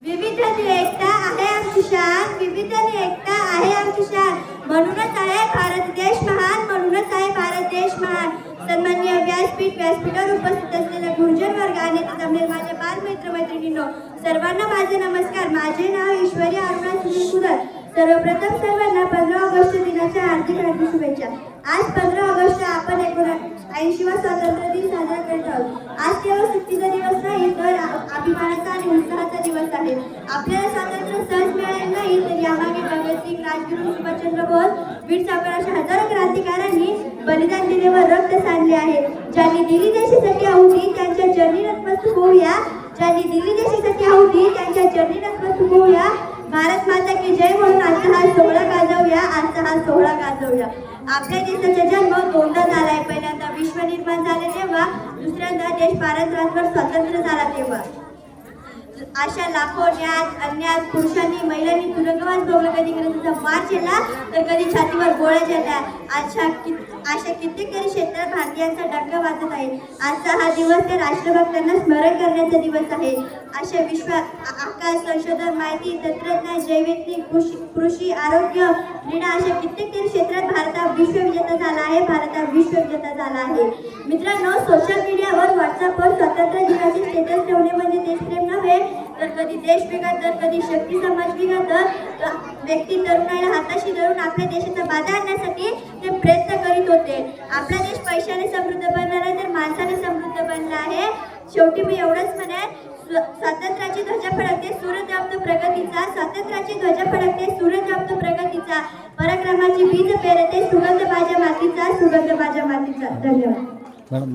विविधतेत एकता आहे आमची शान, विविधतेत एकता आहे आमची शान. म्हणूनच आहे भारत देश महान, म्हणूनच आहे भारत देश महान. सन्माननीय व्यासपीठावर उपस्थित असलेल्या गुरुजन वर्ग आणि जमलेले माझे बालमित्र मैत्रिणींनो, सर्वांना माझे नमस्कार. माझे नाव ईश्वरी अरुणा सुनील कुदर. सर्वप्रथम सर्वांना 15 ऑगस्ट दिनाच्या हार्दिक शुभेच्छा. आज 15 ऑगस्ट आपण 1980वा स्वातंत्र्य दिन साजरा करत आहोत. आज केवळ सुट्टीचा दिवस नाही, तर अभिमानाचा आणि उत्साहाचा दिवस आहे. आपल्याला स्वातंत्र्य सहज मिळाले नाही, तर यामागे भगतसिंग, राजगुरू, सुभाषचंद्र बोस, वीर सावरकर अशा हजारो क्रांतिकारकांनी बलिदान दिले व रक्त सांडले आहे. ज्यांनी दिली देशासाठी आहुती त्यांच्या चरणी नतमस्तक होऊया. ज्यांनी दिली देशासाठी आहुती त्यांच्या चरणी नतमस्तक होऊया. भारत माता की जय म्हणून आजचा हा सोहळा गाजवूया, आजचा हा सोहळा गाजवूया. आपल्या देशाचा जन्म दोनदा झालाय. पहिल्यांदा विश्व निर्माण झाले तेव्हा, दुसऱ्यांदा देश पारंत्र्यावर स्वतंत्र झाला तेव्हा. अशा लाखो अन्याय पुरुषांनी महिलांनी तुरुंगवास भोगला. कधी इंग्रजांचा मार झेलला तर कधी छातीवर गोळ्या झेलल्या. अशा कित्येक क्षेत्रात भारतीयांचा डंका वाजत आहे. आजचा हा दिवस त्या राष्ट्रभक्तांना स्मरण करण्याचा दिवस आहे. अशा आकाश, संशोधन, माहिती, तंत्रज्ञान, जैविक, कृषी, आरोग्य, क्रीडा अशा कित्येक क्षेत्रात भारत हा विश्वविजेता झाला आहे. भारत हा विश्वविजेता झाला आहे. मित्रांनो, सोशल मीडियावर, व्हॉट्सअपवर स्वातंत्र्य दिनाचे स्टेटस ठेवणे म्हणजे देशप्रेम नव्हे, तर कधी देश वेगळा, तर कधी शक्ती समाज वेगळा. तर व्यक्ती तरुणाला हाताशी धरून आपल्या देशाचा बाधा आणण्यासाठी ते प्रयत्न करीत होते. आपला देश पैशाने समृद्ध बनला नाही, तर माणसाने समृद्ध बनला आहे. शेवटी मी एवढंच म्हणेन, स्वातंत्र्याची ध्वजा फडकते सूरज जामतो प्रगतीचा. स्वातंत्र्याची ध्वजा फडकते सूरज जामतो प्रगतीचा. पराक्रमाची बीज पेरते सुगंध माझ्या मातीचा, सुगंध माझ्या मातीचा. धन्यवाद.